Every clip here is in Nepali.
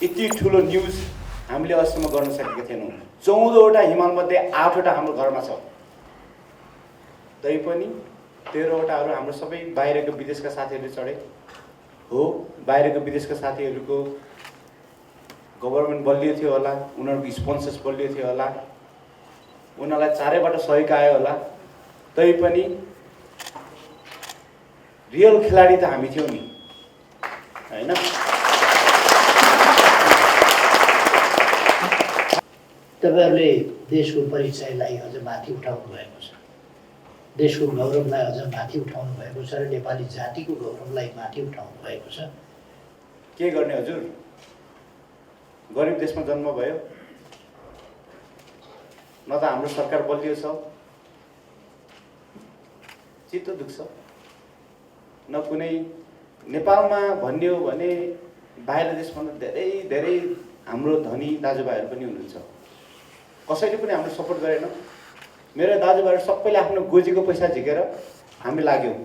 यति ठुलो न्युज हामीले अहिलेसम्म गर्न सकेका थिएनौँ। 14वटा हिमालमध्ये 8वटा हाम्रो घरमा छ। तैपनि 13वटाहरू हाम्रो सबै बाहिरको विदेशका साथीहरूले चढे हो। बाहिरको विदेशका साथीहरूको गभर्नमेन्ट बलियो थियो होला, उनीहरूको स्पोन्सर्स बलियो थियो होला, उनीहरूलाई चारैबाट सहयोग आयो होला। तैपनि रियल खेलाडी त हामी थियौँ नि, हैन? तपाईहरुले देशको परिचयलाई अझ माथि उठाउनु भएको छ, देशको गौरवलाई अझ माथि उठाउनु भएको छ र नेपाली जातिको गौरवलाई माथि उठाउनु भएको छ। के गर्ने हजुर? गरिब देशमा जन्म भयो, न त हाम्रो सरकार बलियो छ, चित्त दुख्छ, न कुनै नेपालमा भन्ने हो भने बाहिर देशभन्दा धेरै धेरै हाम्रो धनी दाजुभाइहरू पनि हुनुहुन्छ। कसैले पनि हाम्रो सपोर्ट गरेन। मेरो दाजुभाइहरू सबैले आफ्नो गोजीको पैसा झिकेर हामी लाग्यौँ।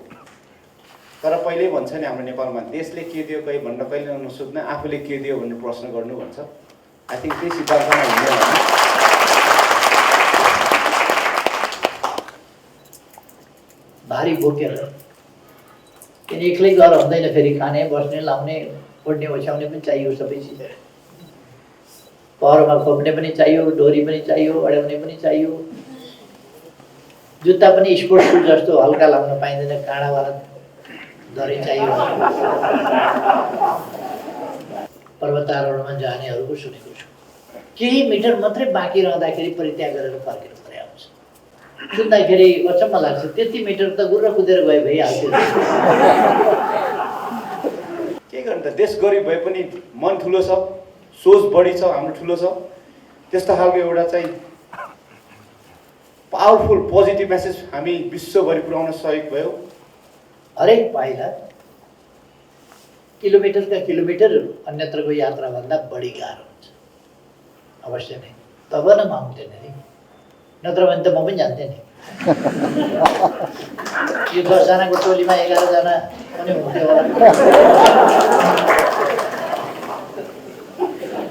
तर पहिल्यै भन्छ नि हाम्रो नेपालमा, देशले के दियो कहीँ भन्न कहिले नसोध्न, आफूले के दियो भनेर प्रश्न गर्नु भन्छ। आई थिङ्क त्यही सिद्धान्तमा हुने भारी बोकेर किन एक्लै घर हुँदैन, फेरि खाने बस्ने लाउने ओढ्ने ओछ्याउने पनि चाहियो, सबै चिज पहरमा खोप्ने पनि चाहियो, डोरी पनि चाहियो, अड्याउने पनि चाहियो, जुत्ता पनि स्पोर्ट्स सु जस्तो हल्का लाउन पाइँदैन, काँडावाला दरै चाहियो। पर्वतारोहणमा जानेहरूको सुनेको छु, केही मिटर मात्रै बाँकी रहँदाखेरि परित्याग गरेर फर्केर परे आउँछ। सुन्दाखेरि अचम्म लाग्छ, त्यति मिटर त गुर्र कुदेर गए भइहाल्थ्यो। के गर्ने त, देश गरिब भए पनि मन ठुलो छ, सोच बढी छ, हाम्रो ठुलो छ। त्यस्तो खालको एउटा चाहिँ पावरफुल पोजिटिभ मेसेज हामी विश्वभरि पुर्याउन सहयोग भयो। हरेक पाइला किलोमिटरका किलोमिटर अन्यत्रको यात्राभन्दा बढी गाह्रो हुन्छ, अवश्य नै। तब न म आउँथेन नि, नत्र भने त म पनि जान्थेँ नि। यो 10 जनाको टोलीमा 11 जना पनि हुन्थ्यो होला।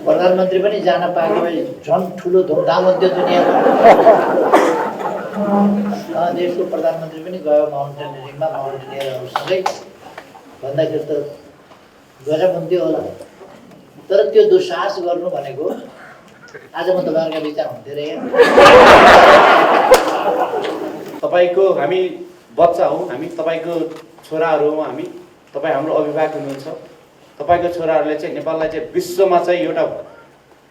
प्रधानमन्त्री पनि जान पाएको भए झन् ठुलो धुमधाम हुन्थ्यो दुनियाँमा। देशको प्रधानमन्त्री पनि गयो माउन्टेनियरिङमा, माउन्टेनियरहरूसँगै भन्दाखेरि त गजब हुन्थ्यो होला। तर त्यो दुस्साहस गर्नु भनेको आज म तपाईँहरूका बिचमा हुन्थ्यो रे। तपाईँको हामी बच्चा हौँ, हामी तपाईँको छोराहरू हौँ, हामी तपाईँ हाम्रो अभिभावक हुनुहुन्छ। तपाईँको छोराहरूले चाहिँ नेपाललाई चाहिँ विश्वमा चाहिँ एउटा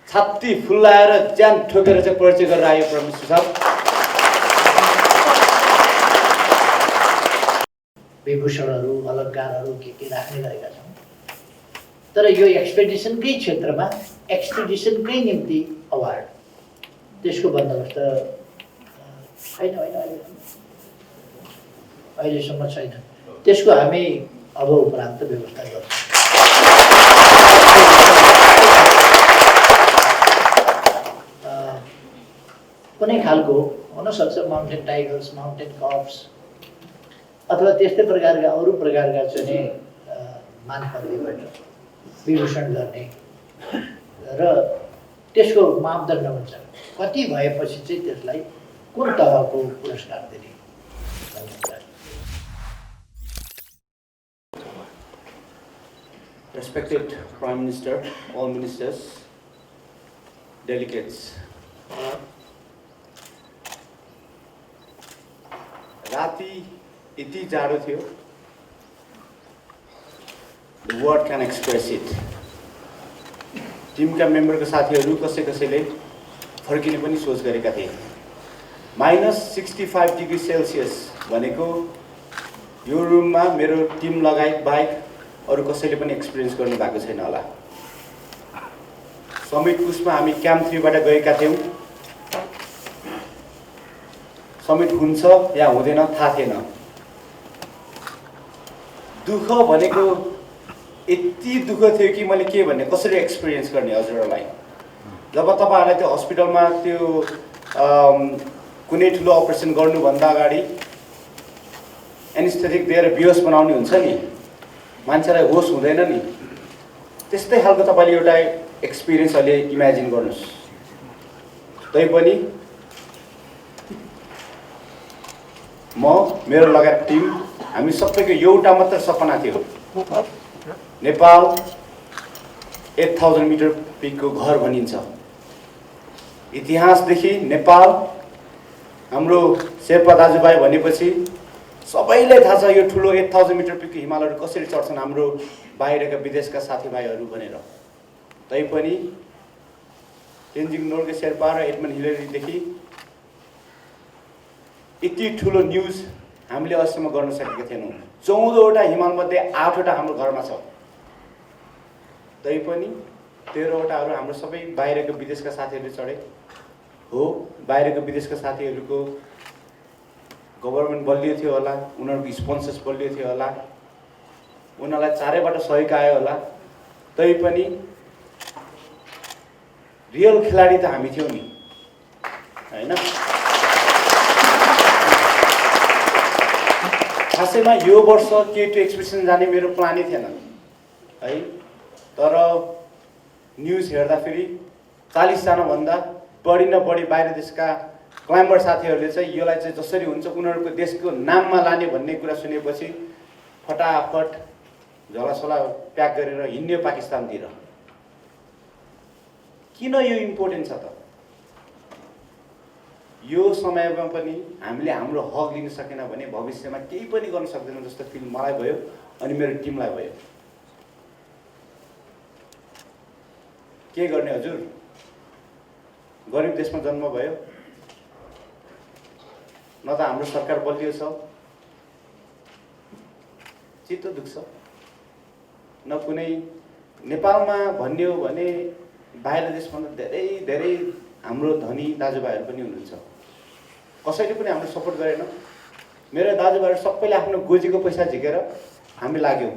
छाती फुल्लाएर ज्यान ठोकेर चाहिँ परिचय गरेर आयो परमेश्वर साहब। विभूषणहरू, अलङ्कारहरू के राख्ने गरेका छौँ। तर यो एक्सपेडिसनकै क्षेत्रमा एक्सपेडिसनकै निम्ति अवार्ड त्यसको बन्दोबस्त छैन, अहिलेसम्म छैन। त्यसको हामी अब उपरान्त व्यवस्था गर्छौँ। कुनै खालको हुनसक्छ माउन्टेन टाइगर्स, माउन्टेन कप्स अथवा त्यस्तै प्रकारका अरू प्रकारका चाहिँ मान पदवीबाट विभूषण गर्ने र त्यसको मापदण्ड हुन्छ कति भएपछि चाहिँ त्यसलाई कुन तहको पुरस्कार दिने। Respected Prime Minister, all ministers, delegates. राति यति जाडो थियो, the word can express it. टिमका मेम्बरका साथीहरू कसैले फर्किने पनि सोच गरेका थिए। -65 डिग्री सेल्सियस भनेको यो रुममा मेरो टिम लगायत बाहेक अरू कसैले पनि एक्सपिरियन्स गर्नु भएको छैन होला। समिट पुसमा हामी क्याम्प 3 बाट गएका थियौँ। समिट हुन्छ या हुँदैन थाहा थिएन। दुःख भनेको यति दुःख थियो कि मैले के भन्ने, कसरी एक्सपिरियन्स गर्ने हजुरहरूलाई। जब तपाईँहरूलाई त्यो हस्पिटलमा त्यो कुनै ठुलो अपरेसन गर्नुभन्दा अगाडि एनेस्थेटिक दिएर बेहोस बनाउने हुन्छ नि, मान्छेलाई होस हुँदैन नि, त्यस्तै खालको तपाईँले एउटा एक्सपिरियन्स अहिले इमेजिन गर्नुहोस्। तैपनि म मेरो लगायत टिम हामी सबैको एउटा मात्र सपना थियो, नेपाल 8000 मिटर पिकको घर भनिन्छ। इतिहासदेखि नेपाल हाम्रो शेर्पा दाजुभाइ भनेपछि सबैलाई थाहा छ यो ठुलो 8000 मिटर पिकको हिमालहरू कसरी चढ्छन् हाम्रो बाहिरका विदेशका साथीभाइहरू भनेर। तैपनि तेन्जिङ नोर्गे शेर्पा र एडमन्ड हिलेरीदेखि यति ठुलो न्युज हामीले अहिलेसम्म गर्न सकेका थिएनौँ। 14वटा हिमालमध्ये 8वटा हाम्रो घरमा छ। तैपनि 13वटाहरू हाम्रो सबै बाहिरको विदेशका साथीहरूले चढे हो। बाहिरको विदेशका साथीहरूको गभर्मेन्ट बलियो थियो होला, उनीहरूको स्पोन्सर्स बलियो थियो होला, उनीहरूलाई चारैबाट सहयोग आयो होला। तैपनि रियल खेलाडी त हामी थियौँ नि, हैन? खासैमा यो वर्ष K2 एक्सपिडिसन जाने मेरो प्लानै थिएन है, तर न्युज हेर्दाखेरि 40 जनाभन्दा बढी न बढी बाहिर देशका क्लाइम्बर साथीहरूले चाहिँ योलाई चाहिँ जसरी हुन्छ उनीहरूको देशको नाममा लाने भन्ने कुरा सुनेपछि फटाफट झोलासोला प्याक गरेर हिँड्यो पाकिस्तानतिर। किन यो इम्पोर्टेन्ट छ त? यो समयमा पनि हामीले हाम्रो हक लिन सकेन भने भविष्यमा केही पनि गर्न सक्दैनौँ जस्तो फिल मलाई भयो अनि मेरो टिमलाई भयो। के गर्ने हजुर? गरिब देशमा जन्म भयो, न त हाम्रो सरकार बलियो छ, चित्त दुख्छ, न कुनै नेपालमा भन्ने हो भने बाहिर देशभन्दा धेरै धेरै हाम्रो धनी दाजुभाइहरू पनि हुनुहुन्छ। कसैले पनि हाम्रो सपोर्ट गरेन। मेरो दाजुभाइहरू सबैले आफ्नो गोजीको पैसा झिकेर हामी लाग्यौँ।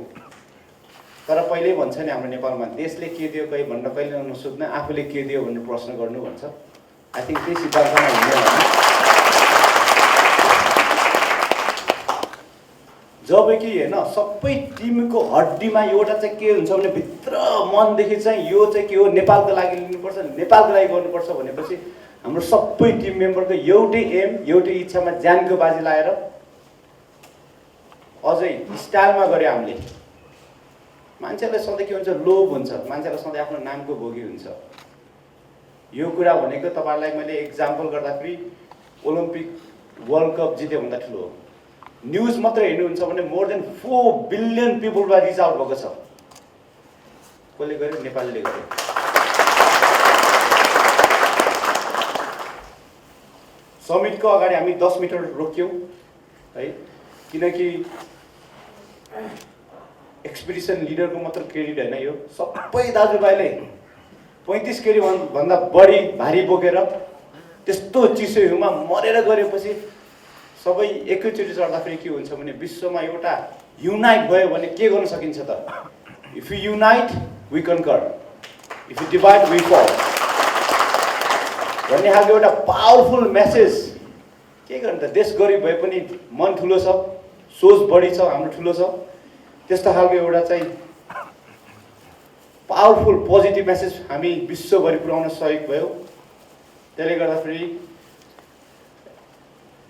तर पहिल्यै भन्छ नि हाम्रो नेपालमा, देशले के दियो कहीँ भनेर कहिले नसोध्न, आफूले के दियो भनेर प्रश्न गर्नु भन्छ। आई थिङ्क त्यही सिद्धान्तमा हुँदैन। जबकि होइन सबै टिमको हड्डीमा एउटा चाहिँ के हुन्छ भने भित्र मनदेखि चाहिँ यो चाहिँ के हो, नेपालको लागि लिनुपर्छ, नेपालको लागि गर्नुपर्छ भनेपछि हाम्रो सबै टिम मेम्बरको एउटै एम, एउटै इच्छामा ज्यानको बाजी लाएर अझै स्टाइलमा गऱ्यो हामीले। मान्छेलाई सधैँ के हुन्छ, लोभ हुन्छ, मान्छेलाई सधैँ आफ्नो नामको भोगी हुन्छ। यो कुरा भनेको तपाईँलाई मैले एक्जाम्पल गर्दाखेरि ओलम्पिक वर्ल्ड कप जित्यो भन्दा ठुलो हो। न्युज मात्र हेर्नुहुन्छ भने मोर देन 4 बिलियन पिपलमा रिच आउट भएको छ। कसले गर्यो? नेपालले गर्यो। समिटको अगाडि हामी 10 मिटर रोक्यौँ है, किनकि एक्सपिडिसन लिडरको मात्र क्रेडिट होइन, यो सबै दाजुभाइले 35 केजी भन्दा बढी भारी बोकेर त्यस्तो चिसो हिउँमा मरेर गरेपछि सबै एकैचोटि चढ्दाखेरि के हुन्छ भने विश्वमा एउटा युनाइट भयो भने के गर्न सकिन्छ त? If you unite we conquer, if you divide we fall भन्ने खालको एउटा पावरफुल मेसेज। के गर्नु त? देश गरिब भए पनि मन ठुलो छ, सोच बढी छ, हाम्रो ठुलो छ, त्यस्तो खालको एउटा चाहिँ पावरफुल पोजिटिभ मेसेज हामी विश्वभरि पुर्याउन सहयोग भयो। त्यसले गर्दाखेरि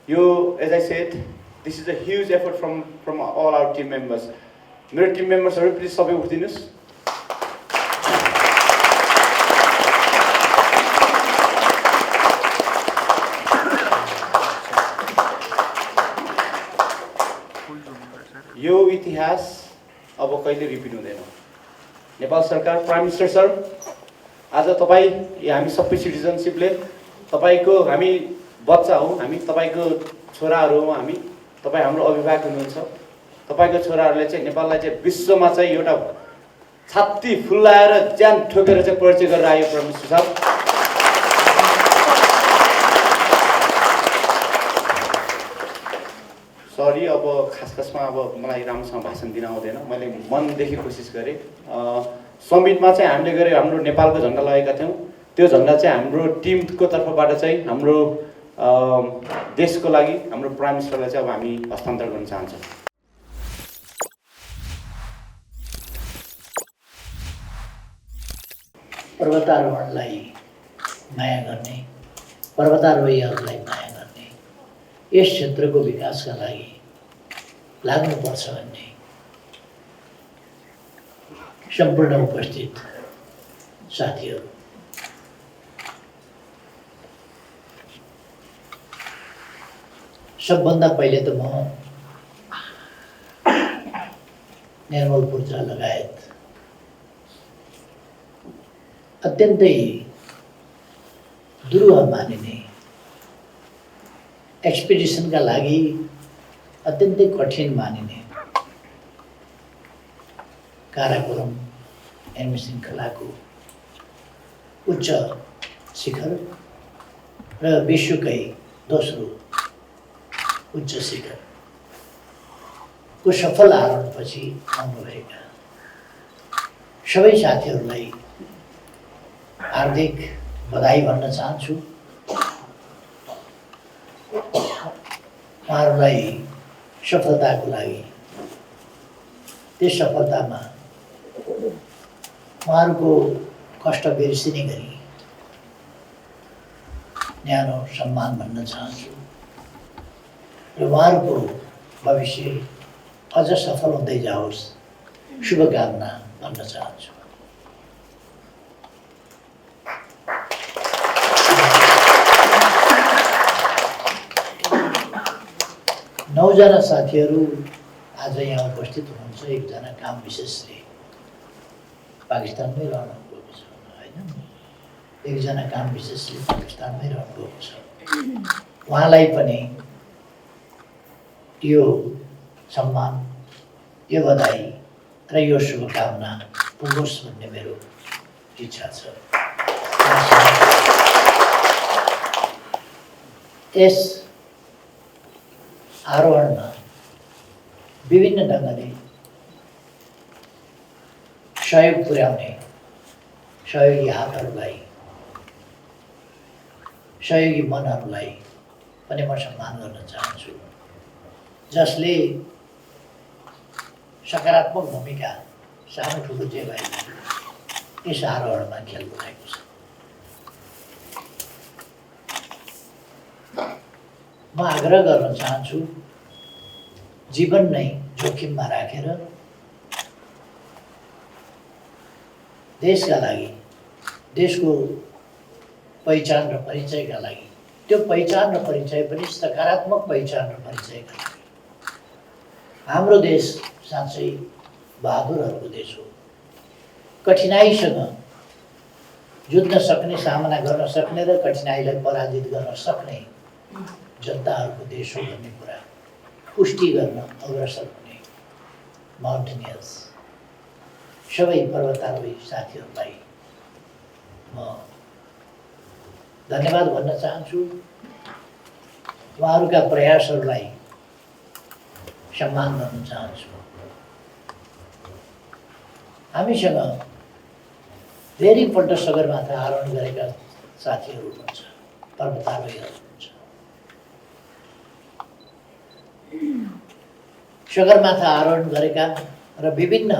यो as I said this is a huge effort from all our team members. मेरो टिम मेम्बर्सहरू प्लिज सबै उठिदिनुहोस्। यो इतिहास अब कहिले रिपिट हुँदैन। नेपाल सरकार, प्राइम मिनिस्टर सर, आज तपाईँ हामी सबै सिटिजनसिपले तपाईँको, हामी बच्चा हौँ, हामी तपाईँको छोराहरू हौँ, हामी तपाईँ हाम्रो अभिभावक हुनुहुन्छ। तपाईँको छोराहरूले चाहिँ नेपाललाई चाहिँ विश्वमा चाहिँ एउटा छाती फुल्लाएर ज्यान ठोकेर चाहिँ परिचय गरेर आयो। प्राइम मिनिस्टर साहब, सरी अब खासमा अब मलाई राम्रोसँग भाषण दिन आउँदैन, मैले मनदेखि कोसिस गरेँ। समिटमा चाहिँ हामीले गरे हाम्रो नेपालको झन्डा लगेका थियौँ, त्यो झन्डा चाहिँ हाम्रो टिमको तर्फबाट चाहिँ हाम्रो देशको लागि हाम्रो प्राइम मिनिस्टरलाई चाहिँ अब हामी हस्तान्तरण गर्न चाहन्छौँ। पर्वतारोहणलाई माया गर्ने, पर्वतारोहीहरूलाई माया गर्ने, यस क्षेत्रको विकासका लागि लाग्नुपर्छ भन्ने सम्पूर्ण उपस्थित साथीहरू, सबभन्दा पहिले त म निर्मल पूर्जा लगायत अत्यन्तै दुरूह मानिने एक्सपिडिसनका लागि अत्यन्तै कठिन मानिने काराकोरम एम श्रृङ्खलाको उच्च शिखर र विश्वकै दोस्रो उच्च शिखरको सफल आरोहणपछि आउनुभएका सबै साथीहरूलाई हार्दिक बधाई भन्न चाहन्छु। उहाँहरूलाई सफलताको लागि, त्यस सफलतामा उहाँहरूको कष्ट बिर्सिने गरी न्यानो सम्मान भन्न चाहन्छु र उहाँहरूको भविष्य अझ सफल हुँदै जाओस्, शुभकामना भन्न चाहन्छु। नौजना साथीहरू आज यहाँ उपस्थित हुनुहुन्छ। एकजना काम विशेषले पाकिस्तानमै रहनुभएको छ होइन, एकजना काम विशेषले पाकिस्तानमै रहनुभएको छ। उहाँलाई पनि यो सम्मान, यो बधाई र यो शुभकामना पुगोस् भन्ने मेरो इच्छा छ। यस आरोहणमा विभिन्न ढङ्गले सहयोग पुर्याउने सहयोगी हातहरूलाई, सहयोगी मनहरूलाई पनि म सम्मान गर्न चाहन्छु, जसले सकारात्मक भूमिका सानो ठुलो जे भए यस आरोहणमा खेल्नुभएको छ। म आग्रह गर्न चाहन्छु, जीवन नै जोखिममा राखेर देशका लागि, देशको पहिचान र परिचयका लागि, त्यो पहिचान र परिचय पनि सकारात्मक पहिचान र परिचयका लागि। हाम्रो देश साँच्चै बहादुरहरूको देश हो। कठिनाइसँग जुझ्न सक्ने, सामना गर्न सक्ने र कठिनाइलाई पराजित गर्न सक्ने जनताहरूको देश हो भन्ने कुरा पुष्टि गर्न अग्रसर हुने माउन्टेनियर्स सबै पर्वतारोही साथीहरूलाई म धन्यवाद भन्न चाहन्छु। उहाँहरूका प्रयासहरूलाई सम्मान गर्न चाहन्छु। हामीसँग धेरैपल्ट सगरमाथा आरोहण गरेका साथीहरू हुनुहुन्छ, पर्वतारोहीहरू हुनुहुन्छ। सगरमाथा आरोहण गरेका र विभिन्न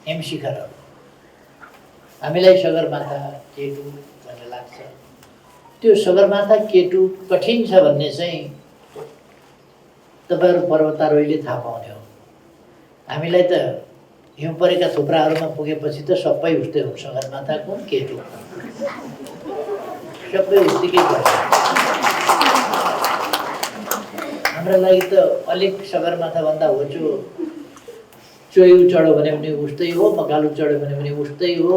हिम शिखरहरू, हामीलाई सगरमाथा K2 भन्ने लाग्छ। त्यो सगरमाथा K2 कठिन छ भन्ने चाहिँ तपाईँहरू पर्वतारोहीले थाहा पाउने हो। हामीलाई त हिउँ परेका थुप्राहरूमा पुगेपछि त सबै उस्तै हो, सगरमाथा कुन K2 सबै उस्तिकै पर्छ। हाम्रो लागि त अलिक सगरमाथाभन्दा होचो चोयु चढ्यो भने पनि उस्तै हो, मकालु चढ्यो भने पनि उस्तै हो,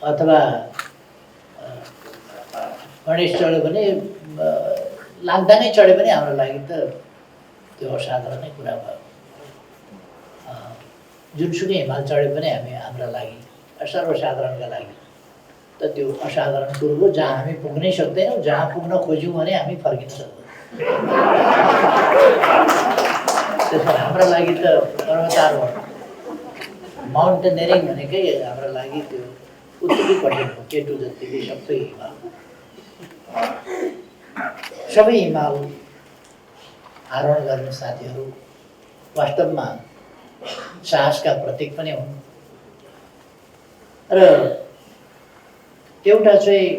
अथवा गणेश चढ्यो भने, लाङदाङै चढ्यो भने हाम्रो लागि त त्यो असाधारणै कुरा भयो। जुनसुकै हिमाल चढ्यो भने हाम्रा लागि, सर्वसाधारणका लागि त त्यो असाधारण कुरो हो, जहाँ हामी पुग्नै सक्दैनौँ। जहाँ पुग्न खोज्यौँ भने हामी फर्किन सक्दैनौँ। त्यसमा हाम्रो लागि त पर्वतारोहण, माउन्टेनियरिङ भनेकै हाम्रो लागि त्यो उत्तिकै कठिन हो। K2 जतिकै सबै हिमाल, सबै हिमाल आरोहण गर्ने साथीहरू वास्तवमा साहसका प्रतीक पनि हुन्। र एउटा चाहिँ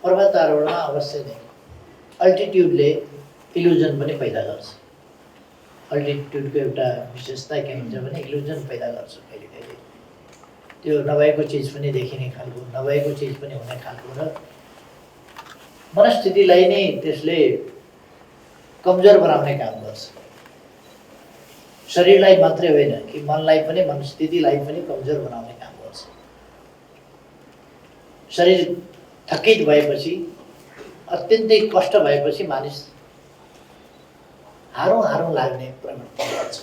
पर्वतारोहणमा अवश्य नै अल्टिट्युडले इल्युजन पनि पैदा गर्छ। अल्टिट्युडको एउटा विशेषता के हुन्छ भने इल्युजन पैदा गर्छ कहिले कहिले। त्यो नभएको चिज पनि देखिने खालको, नभएको चिज पनि हुने खालको र मनस्थितिलाई नै त्यसले कमजोर बनाउने काम गर्छ। शरीरलाई मात्रै होइन कि मनलाई पनि, मनस्थितिलाई पनि कमजोर बनाउने काम गर्छ। शरीर थकित भएपछि, अत्यन्तै कष्ट भएपछि मानिस हारौँ हारौँ लाग्ने प्रवृत्ति गर्छ।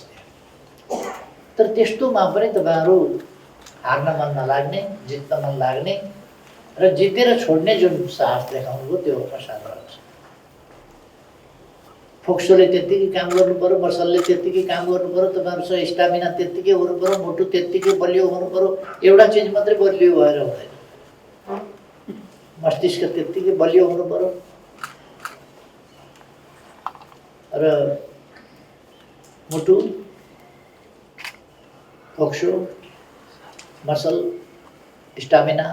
तर त्यस्तोमा पनि तपाईँहरू हार्न मन नलाग्ने, जित्न मन लाग्ने र जितेर छोड्ने जुन साहस देखाउनुभयो त्यो असाधारण छ। फोक्सोले त्यत्तिकै काम गर्नु पर्यो, मसलले त्यत्तिकै काम गर्नु पर्यो, तपाईँहरूसँग स्टामिना त्यत्तिकै हुनु पर्यो, मुटु त्यत्तिकै बलियो हुनु पर्यो। एउटा चिज मात्रै बलियो भएर हुँदैन, मस्तिष्क त्यत्तिकै बलियो हुनु पर्यो र मुटु, फोक्सो, मसल, स्टामिना,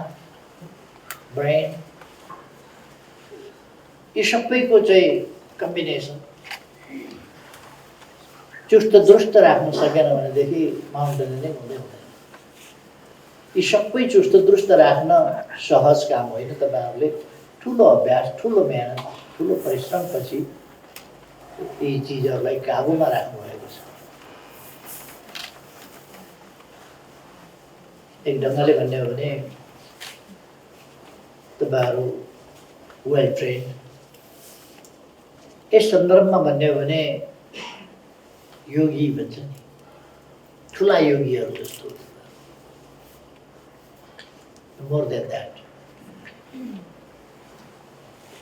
ब्रेन, यी सबैको चाहिँ कम्बिनेसन चुस्त दुरुस्त राख्न सकेन भनेदेखि माउन्टेन नै हुँदैन। यी सबै चुस्त दुरुस्त राख्न सहज काम होइन। तपाईँहरूले ठुलो अभ्यास, ठुलो मेहनत, ठुलो परिश्रमपछि यी चिजहरूलाई काबुमा राख्नुभएको छ। एक ढङ्गले भन्ने हो भने तपाईँहरू वेल ट्रेन। यस सन्दर्भमा भन्ने हो भने योगी भन्छ नि, ठुला योगीहरू जस्तो मोर देन द्याट।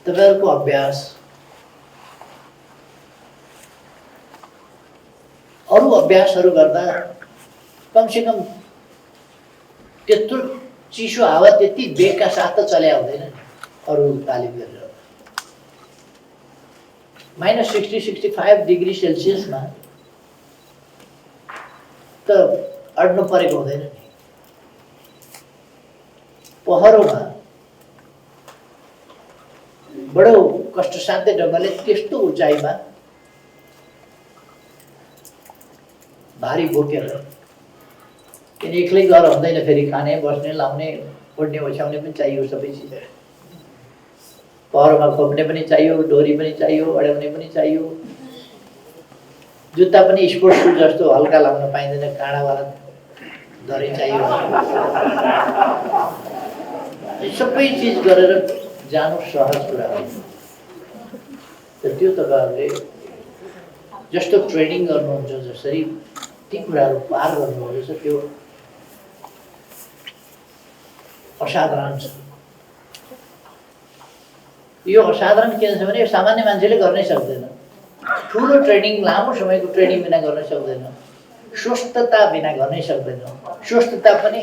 तपाईँहरूको अभ्यास अरू अभ्यासहरू गर्दा कमसेकम त्यत्रो चिसो हावा त्यति वेगका साथ त चल्या हुँदैन नि। अरू तालिम गरेर -60-65 डिग्री सेल्सियसमा त अड्नु परेको हुँदैन नि। पहरोमा बडो कष्टसाध्य ढङ्गले त्यस्तो उचाइमा भारी बोकेर, किन एक्लै गएर हुँदैन, फेरि खाने, बस्ने, लाउने, ओढ्ने, ओछ्याउने पनि चाहियो सबै चिज। पहरोमा खोप्ने पनि चाहियो, डोरी पनि चाहियो, अड्याउने पनि चाहियो। जुत्ता पनि स्पोर्ट्स सु जस्तो हल्का लाउन पाइँदैन, काँडावाला दरै चाहियो। सबै चिज गरेर जानु सहज कुरा हो। त्यो तपाईँहरूले जस्तो ट्रेनिङ गर्नुहुन्छ, जसरी ती कुराहरू पार गर्नुभएको छ, त्यो असाधारण छ। यो असाधारण किन छ भने सामान्य मान्छेले गर्नै सक्दैन। ठुलो ट्रेनिङ, लामो समयको ट्रेनिङ बिना गर्न सक्दैन। स्वस्थता बिना गर्नै सक्दैन। स्वस्थता पनि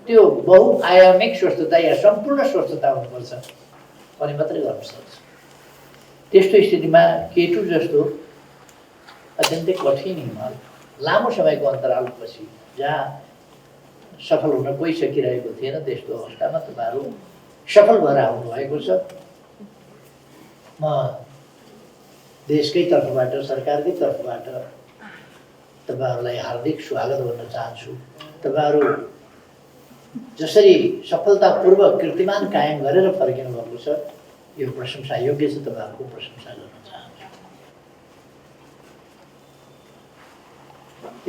त्यो बहुआयामिक स्वस्थता या सम्पूर्ण स्वस्थता हुनुपर्छ भने मात्रै गर्न सक्छ। त्यस्तो स्थितिमा केटु जस्तो अत्यन्तै कठिन हिमाल, लामो समयको अन्तरालपछि जहाँ सफल हुन कोही सकिरहेको थिएन, त्यस्तो अवस्थामा तपाईँहरू सफल भएर आउनुभएको छ। म देशकै तर्फबाट, सरकारकै तर्फबाट तपाईँहरूलाई हार्दिक स्वागत गर्न चाहन्छु। तपाईँहरू जसरी सफलतापूर्वक कीर्तिमान कायम गरेर फर्किनु भएको छ, यो प्रशंसा योग्य छ। तपाईँहरूको प्रशंसा गर्न चाहन्छु।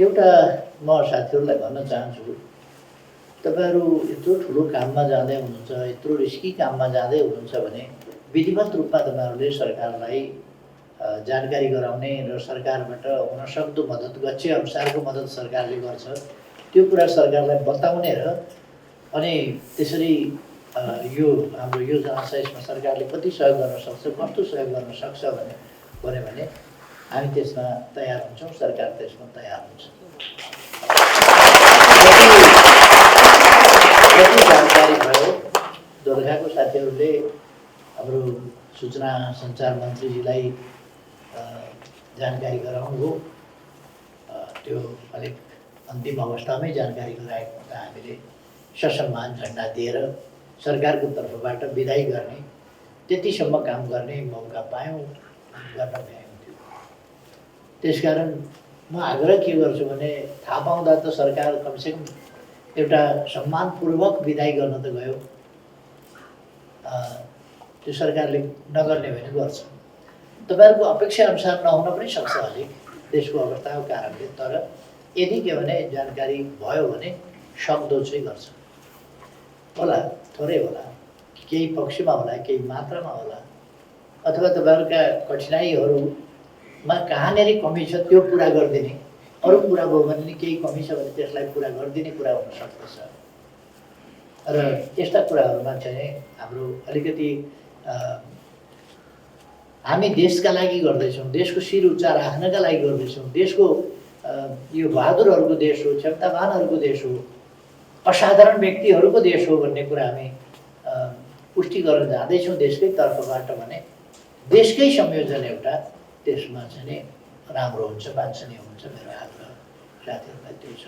एउटा म साथीहरूलाई भन्न चाहन्छु, तपाईँहरू यत्रो ठुलो काममा जाँदै हुनुहुन्छ, यत्रो रिस्की काममा जाँदै हुनुहुन्छ भने विधिवत रूपमा तपाईँहरूले सरकारलाई जानकारी गराउने र सरकारबाट हुनसक्दो मद्दत, गच्छे अनुसारको मद्दत सरकारले गर्छ त्यो कुरा सरकारलाई बताउने र अनि त्यसरी यो हाम्रो योजना छ, यसमा सरकारले कति सहयोग गर्न सक्छ, कस्तो सहयोग गर्न सक्छ भन्यो भने हामी त्यसमा तयार हुन्छौँ, सरकार त्यसमा तयार हुन्छ। जति जानकारी भयो, दोलखाको साथीहरूले हाम्रो सूचना सञ्चार मन्त्रीजीलाई जानकारी गराउनुभयो, त्यो अलिक अन्तिम अवस्थामै जानकारी गराएको हुँदा हामीले ससम्मान झन्डा दिएर सरकारको तर्फबाट बिदाई गर्ने त्यतिसम्म काम गर्ने मौका पायौँ, गर्न भ्यायौँ थियो। त्यसकारण म आग्रह के गर्छु भने थाहा पाउँदा त सरकार कमसेकम एउटा सम्मानपूर्वक बिदाई गर्न त गयो, त्यो सरकारले नगर्ने भने गर्छ। तपाईँहरूको अपेक्षा अनुसार नहुन पनि सक्छ अलिक देशको अवस्थाको कारणले, तर यदि के भने जानकारी भयो भने सक्दो चाहिँ गर्छ होला, थोरै होला, केही पक्षमा होला, केही मात्रामा होला, अथवा तपाईँहरूका कठिनाइहरूमा कहाँनिर कमी छ त्यो पुरा गरिदिने, अरू कुरा भयो भने नि केही कमी छ भने त्यसलाई पुरा गरिदिने कुरा हुन सक्दछ। र यस्ता कुराहरूमा चाहिँ हाम्रो अलिकति हामी देशका लागि गर्दैछौँ, देशको शिर उच्चा राख्नका लागि गर्दैछौँ, देशको यो बहादुरहरूको देश हो, क्षमतावानहरूको देश हो, असाधारण व्यक्तिहरूको देश हो भन्ने कुरा हामी पुष्टि गर्न जाँदैछौँ देशकै तर्फबाट भने देशकै संयोजन एउटा त्यसमा चाहिँ राम्रो हुन्छ, वाञ्छनीय हुन्छ। मेरो आग्रह साथीहरूलाई त्यो छ।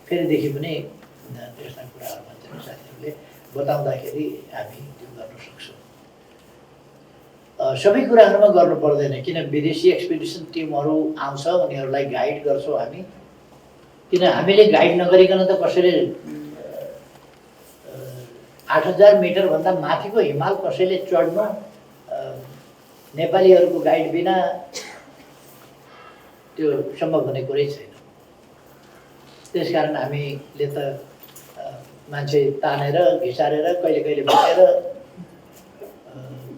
फेरिदेखि पनि यस्ता कुराहरूमा चाहिँ साथीहरूले बताउँदाखेरि हामी त्यो गर्न सक्छौँ। सबै कुराहरूमा गर्नु पर्दैन, किन विदेशी एक्सपिडिसन टिमहरू आउँछ, उनीहरूलाई गाइड गर्छौँ हामी। किन हामीले गाइड नगरिकन त कसैले 8000 मिटरभन्दा माथिको हिमाल कसैले चढ्नु नेपालीहरूको गाइड बिना त्यो सम्भव हुने कुरै छैन। त्यसकारण हामीले त मान्छे तानेर घिसारेर कहिले कहिले बोकेर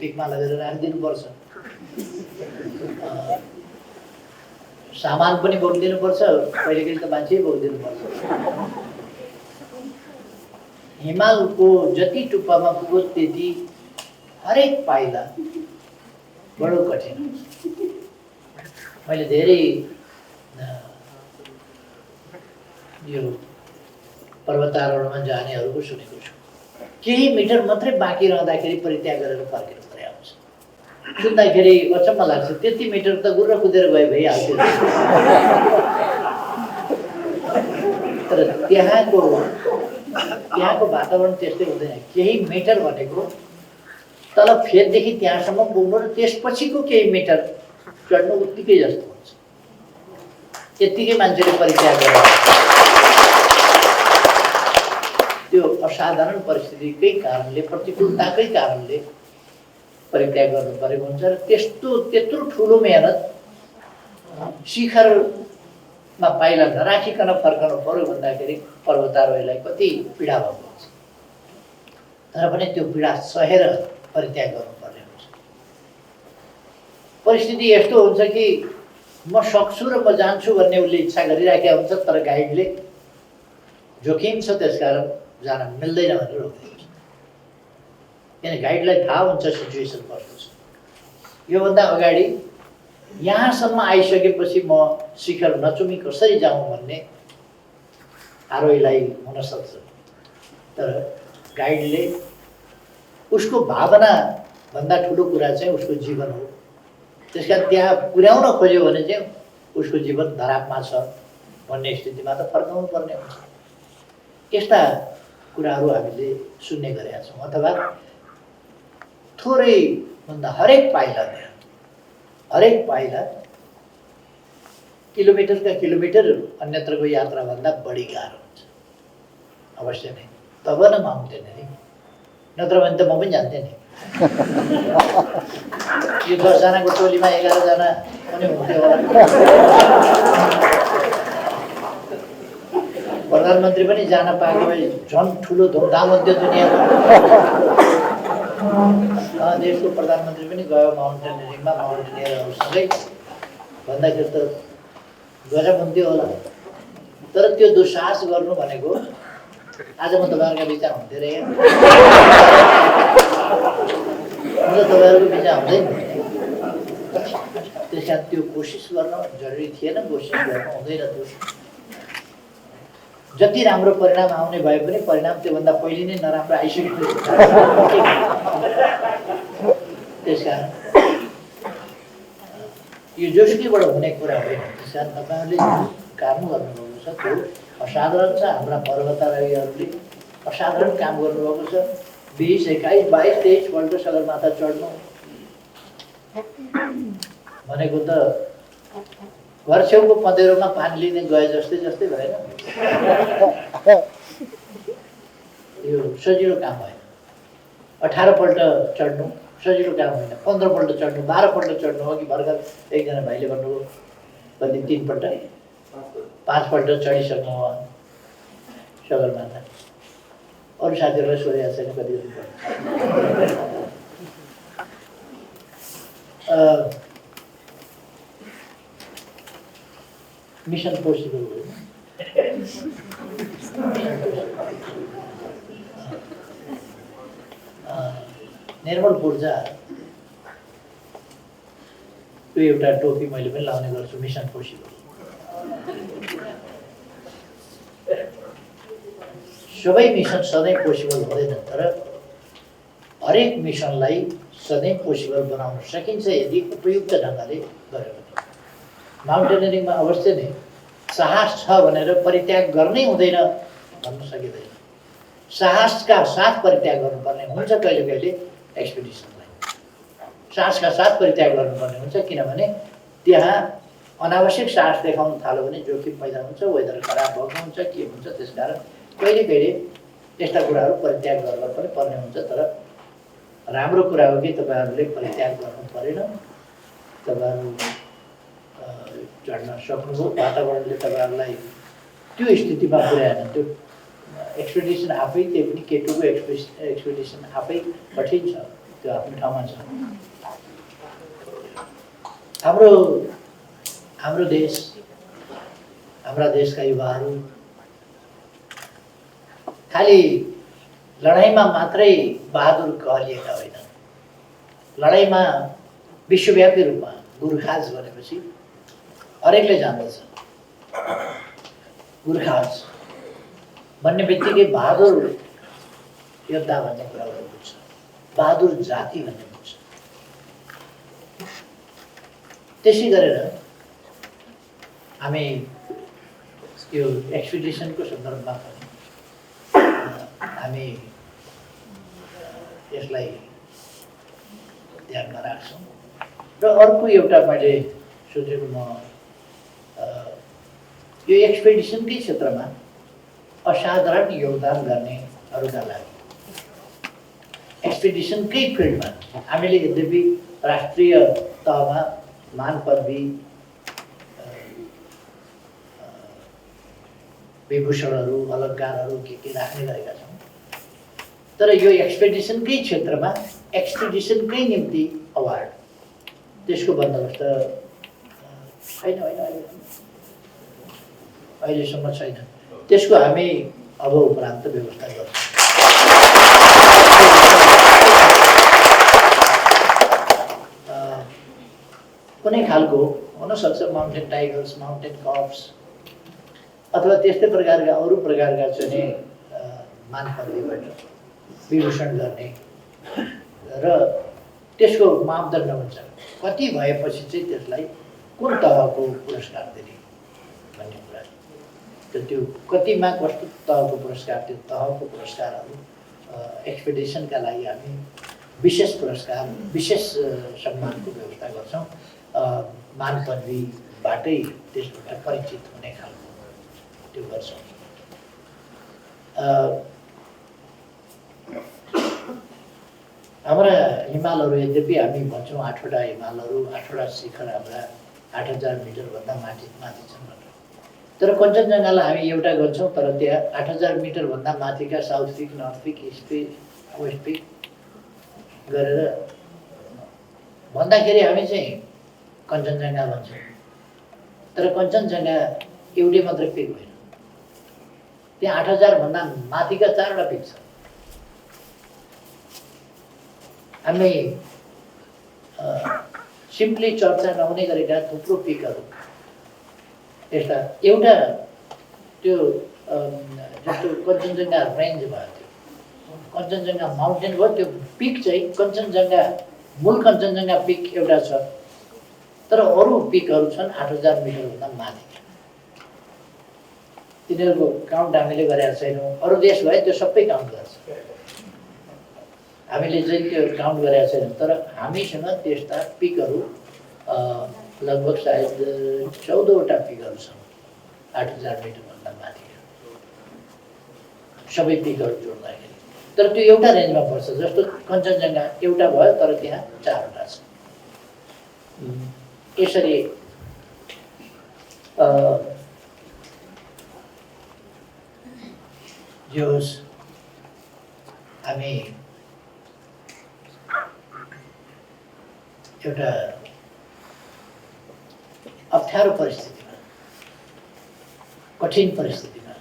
पिकमा लगेर राखिदिनुपर्छ, सामान पनि बोकिदिनुपर्छ, कहिले कहिले त मान्छे बोकिदिनुपर्छ। हिमालको जति टुप्पामा पुगो त्यति हरेक पाइला बडो कठिन। मैले धेरै यो पर्वतारोहणमा जानेहरूको सुनेको छु, केही मिटर मात्रै बाँकी रहँदाखेरि परित्याग गरेर फर्केर परे आउँछ। सुन्दाखेरि अचम्म लाग्छ, त्यति मिटर त गुर्र कुदेर गए भइहाल्थ्यो। तर त्यहाँको वातावरण त्यस्तै हुँदैन। केही मिटर भनेको तल फेददेखि त्यहाँसम्म पुग्नु र त्यसपछिको केही मिटर चढ्नु उत्तिकै जस्तो हुन्छ। यत्तिकै मान्छेले परित्याग गरेर त्यो असाधारण परिस्थितिकै कारणले, प्रतिकूलताकै कारणले परित्याग गर्नु परेको हुन्छ। र त्यत्रो ठुलो मेहनत शिखरमा पाइला नराखिकन फर्कनु पर्यो भन्दाखेरि पर्वतारोहीलाई कति पीडा भएको हुन्छ। तर पनि त्यो पीडा सहेर परित्याग गर्नुपर्ने हुन्छ। परिस्थिति यस्तो हुन्छ कि म सक्छु र म जान्छु भन्ने उसले इच्छा गरिराखेका हुन्छ, तर गाइडले जोखिम छ त्यसकारण जान मिल्दैन भनेर रोकिदिन्छ। किन गाइडलाई थाहा हुन्छ सिचुएसन कस्तो छ। योभन्दा अगाडि यहाँसम्म आइसकेपछि म शिखर नचुमी कसरी जाउँ भन्ने आरोहीलाई हुनसक्छ, तर गाइडले उसको भावनाभन्दा ठुलो कुरा चाहिँ उसको जीवन हो। त्यसकारण त्यहाँ पुर्याउन खोज्यो भने चाहिँ उसको जीवन धरापमा छ भन्ने स्थितिमा त फर्काउनु पर्ने हुन्छ। यस्ता कुराहरू हामीले सुन्ने गरेका छौँ। अथवा थोरै भन्दा हरेक पाइला किलोमिटरका किलोमिटर अन्यत्रको यात्राभन्दा बढी गाह्रो हुन्छ। अवश्य नै, तब न माउन्टेन नि, नत्र भने त म पनि जान्थेँ नि। यो 10 जनाको टोलीमा 11 जना पनि हुन्थ्यो होला। प्रधानमन्त्री पनि जान पाएको भए झन् ठुलो धुमधाम हुन्थ्यो दुनियाँमा। देशको प्रधानमन्त्री पनि गयो माउन्टेनियरिङमा, माउन्टेनियरहरूसँगै भन्दाखेरि त गजब हुन्थ्यो होला। तर त्यो दुस्साहस गर्नु भनेको आज म तपाईँहरूका बिचमा हुन्थेँ रे, तपाईँहरूको बिचमा हुँदैन। त्यस कारण त्यो कोसिस गर्न जरुरी थिएन, कोसिस गर्नु हुँदैन थियो। जति राम्रो परिणाम आउने भए पनि परिणाम त्योभन्दा पहिले नै नराम्रो आइसकेको थियो। त्यस कारण यो जोसुकैबाट हुने कुरा होइन। त्यस कारण तपाईँहरूले काम गर्नुभएको छ त्यो असाधारण छ। हाम्रा पर्वतारोहीहरूले असाधारण काम गर्नुभएको छ। 20, 21, 22, 23 पल्ट सगरमाथा चढ्नु भनेको त घर छेउको पँधेरोमा पानी लिने गए जस्तै भएन। यो सजिलो काम भएन। 18 पल्ट चढ्नु सजिलो काम होइन। 15 पल्ट चढ्नु, 12 पल्ट चढ्नु। अघि भर्खर एकजना भाइले भन्नुभयो कति 3 पल्ट 5 पल्ट चढिसक्नु हो सगरमाथा। अरू साथीहरूलाई सोधेको छैन कति पल्ट। मिसन पोसिबल हो। निर्मल पूर्जा त्यो एउटा टोपी मैले पनि लाउने गर्छु, मिसन पोसिबल। सबै मिसन सधैँ पोसिबल हुँदैन, तर हरेक मिसनलाई सधैँ पोसिबल बनाउन सकिन्छ यदि उपयुक्त ढङ्गले गऱ्यो भने। माउन्टेनियरिङमा अवश्य नै साहस छ भनेर परित्याग गर्नै हुँदैन भन्न सकिँदैन। साहसका साथ परित्याग गर्नुपर्ने हुन्छ। कहिले कहिले एक्सपिडिसनलाई साहसका साथ परित्याग गर्नुपर्ने हुन्छ, किनभने त्यहाँ अनावश्यक साहस देखाउन थाल्यो भने जोखिम पैदा हुन्छ, वेदर खराब भएको हुन्छ, के हुन्छ। त्यसकारण कहिले कहिले यस्ता कुराहरू परित्याग गर्न पनि पर्ने हुन्छ। तर राम्रो कुरा हो कि तपाईँहरूले परित्याग गर्नु परेन। तपाईँहरू चढ्न सक्नुभयो। वातावरणले तपाईँहरूलाई त्यो स्थितिमा पुर्याएन। त्यो एक्सपिडिसन आफै, त्यही पनि K2को एक्सपिडिसन आफै कठिन छ, त्यो आफ्नो ठाउँमा छ। हाम्रो देश, हाम्रा देशका युवाहरू खालि लडाइँमा मात्रै बहादुर कहलिएका होइनन्। लडाइँमा विश्वव्यापी रूपमा गोर्खाज भनेपछि हरेकले जान्दछ। गोर्खाज भन्ने बित्तिकै बहादुर योद्धा भन्ने कुरा बुझ्छ, बहादुर जाति भन्ने बुझ्छ। त्यसै गरेर हामी यो एक्सपिडिसनको सन्दर्भमा पनि हामी यसलाई ध्यानमा राख्छौँ। र अर्को एउटा मैले सोचेको, म यो एक्सपिडिसनकै क्षेत्रमा असाधारण योगदान गर्नेहरूका लागि एक्सपिडिसनकै फिल्डमा हामीले यद्यपि राष्ट्रिय तहमा मान पदवी, विभूषणहरू, अलङ्कारहरू के राख्ने गरेका छौँ, तर यो एक्सपिडिसनकै क्षेत्रमा एक्सपिडिसनकै निम्ति अवार्ड त्यसको बन्दोबस्त छैन। अहिलेसम्म छैन। त्यसको हामी अब उपरान्त व्यवस्था गर्छौँ। कुनै खालको हुनसक्छ माउन्टेन टाइगर्स, माउन्टेन कप्स अथवा त्यस्तै प्रकारका अरू प्रकारका चाहिँ मान पदवीबाट विभूषण गर्ने र त्यसको मापदण्ड हुन्छ। कति भएपछि चाहिँ त्यसलाई कुन तहको पुरस्कार दिने भन्ने कुरा। त्यो कतिमा कस्तो तहको पुरस्कार, त्यो तहको पुरस्कारहरू एक्सपिडिसनका लागि हामी विशेष पुरस्कार, विशेष सम्मानको व्यवस्था गर्छौँ। मान पदवीबाटै त्यसबाट परिचित हुने खालको त्यो गर्छौँ। हाम्रा हिमालहरू यद्यपि हामी भन्छौँ 8वटा हिमालहरू, 8वटा शिखर हाम्रा 8000 मिटरभन्दा माथि छन् भनेर, तर कञ्चनजङ्घालाई हामी एउटा गर्छौँ। तर त्यहाँ 8000 मिटरभन्दा माथिका south peak, north peak, east peak, west peak गरेर भन्दाखेरि हामी चाहिँ कञ्चनजङ्घा भन्छौँ। तर कञ्चनजङ्घा एउटै मात्रै पिक होइन, त्यहाँ 8000 भन्दा माथिका 4वटा पिक छ। हामी सिम्पली चर्चा नहुने गरेका थुप्रो पिकहरू यस्ता, एउटा त्यो जस्तो कञ्चनजङ्घा रेन्ज भयो, त्यो कञ्चनजङ्घा माउन्टेन भयो, त्यो पिक चाहिँ कञ्चनजङ्घा, मूल कञ्चनजङ्घा पिक एउटा छ। तर अरू पिकहरू छन् 8000 मिटरभन्दा माथि। तिनीहरूको काउन्ट हामीले गरेका छैनौँ। अरू देश भए त्यो सबै काउन्ट गर्छ, हामीले चाहिँ त्यो काउन्ट गरेका छैनौँ। तर हामीसँग त्यस्ता पिकहरू लगभग सायद 14वटा पिकहरू छन् 8000 मिटरभन्दा माथि सबै पिकहरू जोड्दाखेरि। तर त्यो एउटा रेन्जमा पर्छ, जस्तो कञ्चनजङ्घा एउटा भयो तर त्यहाँ 4वटा छ। यसरी जे होस् हामी एउटा अप्ठ्यारो परिस्थितिमा, कठिन परिस्थितिमा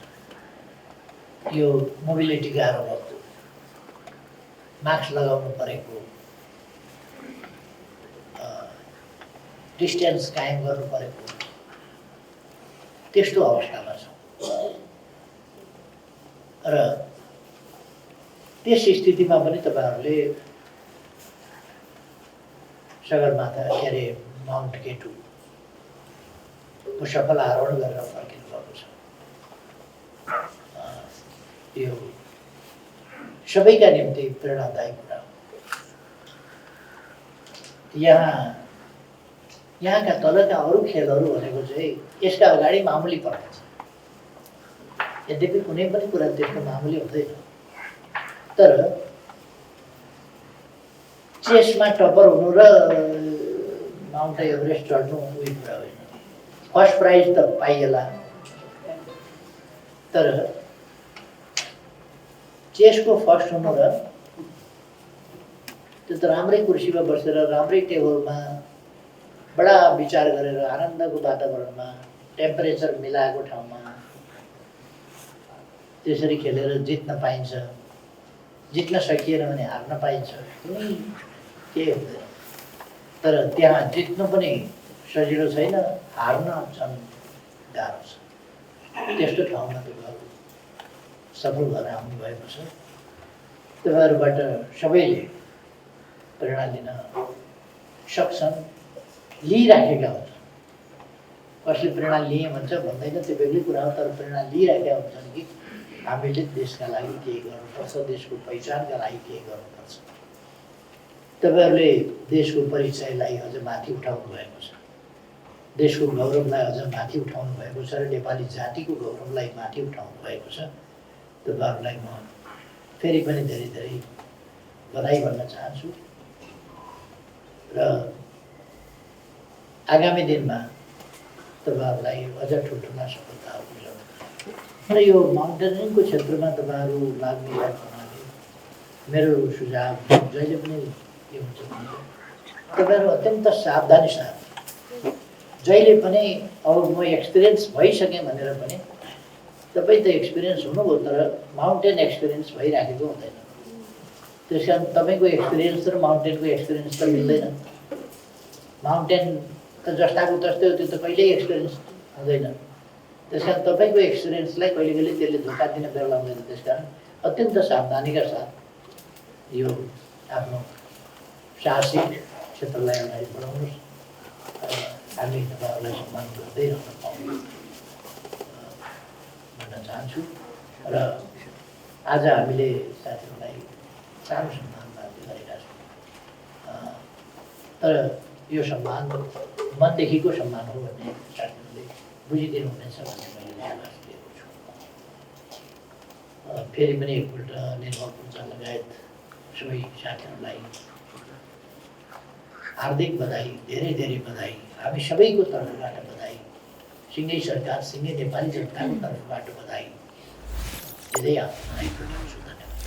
यो मोबिलिटी गाह्रो भएको, मास्क लगाउनु परेको, डिस्टेन्स कायम गर्नु परेको त्यस्तो अवस्थामा छौँ। र त्यस स्थितिमा पनि तपाईँहरूले सगरमाथा के अरे माउन्ट केटुको सफल आरोहण गरेर फर्किनु भएको छ। यो सबैका निम्ति प्रेरणादायी कुरा हो। यहाँका तलका अरू खेलहरू भनेको चाहिँ यसका अगाडि मामुली पर्दछ। यद्यपि कुनै पनि कुरा त्यस्तो मामुली हुँदैन, तर चेसमा टपर हुनु र माउन्ट एभरेस्ट चढ्नु उही कुरा होइन। फर्स्ट प्राइज त पाइएला, तर चेसको फर्स्ट हुनु र त्यो त राम्रै कुर्सीमा बसेर राम्रै टेबलमा बडा विचार गरेर आनन्दको वातावरणमा टेम्परेचर मिलाएको ठाउँमा त्यसरी खेलेर जित्न पाइन्छ। जित्न सकिएन भने हार्न पाइन्छ, कुनै केही हुँदैन। तर त्यहाँ जित्नु पनि सजिलो छैन, हार्न झन् गाह्रो छ। त्यस्तो ठाउँमा तपाईँहरू सफल भएर आउनुभएको छ। तपाईँहरूबाट सबैले प्रेरणा लिन सक्छन्, लिइराखेका हुन्छन्। कसले प्रेरणा लिएँ भन्छ भन्दैन, त्यो बेग्लै कुरा हो। तर प्रेरणा लिइराखेका हुन्छन् कि हामीले देशका लागि केही गर्नुपर्छ, देशको पहिचानका लागि केही गर्नुपर्छ। तपाईँहरूले देशको परिचयलाई अझ माथि उठाउनु भएको छ, देशको गौरवलाई अझ माथि उठाउनु भएको छ र नेपाली जातिको गौरवलाई माथि उठाउनु भएको छ। तपाईँहरूलाई म फेरि पनि धेरै धेरै बधाई भन्न चाहन्छु र आगामी दिनमा तपाईँहरूलाई अझ ठुल्ठुला सफलताहरू मिलाउनु। र यो माउन्टेनिङको क्षेत्रमा तपाईँहरू लाग्ने हुनाले मेरो सुझाव जहिले पनि के हुन्छ भने तपाईँहरू अत्यन्त सावधानी साथ जहिले पनि अब म एक्सपिरियन्स भइसकेँ भनेर पनि तपाईँ त एक्सपिरियन्स हुनुभयो, तर माउन्टेन एक्सपिरियन्स भइराखेको हुँदैन। त्यस कारण तपाईँको एक्सपिरियन्स र माउन्टेनको एक्सपिरियन्स त मिल्दैन। माउन्टेन त जस्ताको तस्तै हो, त्यो त कहिल्यै एक्सपिरियन्स हुँदैन। त्यस कारण तपाईँको एक्सपिरियन्सलाई कहिले कहिले त्यसले धोका दिन बेला हुँदैन। त्यस कारण अत्यन्त सावधानीका साथ यो आफ्नो साहसिक क्षेत्रलाई अगाडि बढाउनुहोस्। हामी तपाईँहरूलाई सम्मान गर्दै रहन पाउँ भन्न चाहन्छु। र आज हामीले साथीहरूलाई सानो सम्मानमा दिइरहेका छौँ, तर यो सम्मान मनदेखिको सम्मान हो भन्ने साथीहरूले बुझिदिनु हुनेछ भन्ने मैले विश्वास लिएको छु। फेरि पनि एकपल्ट निर्मल पूजा लगायत सबै साथीहरूलाई हार्दिक बधाई, धेरै धेरै बधाई, हामी सबैको तर्फबाट बधाई, सिङ्गै सरकार, सिङ्गै नेपाली जनताको तर्फबाट बधाई दिँदै आफ्नो धन्यवाद।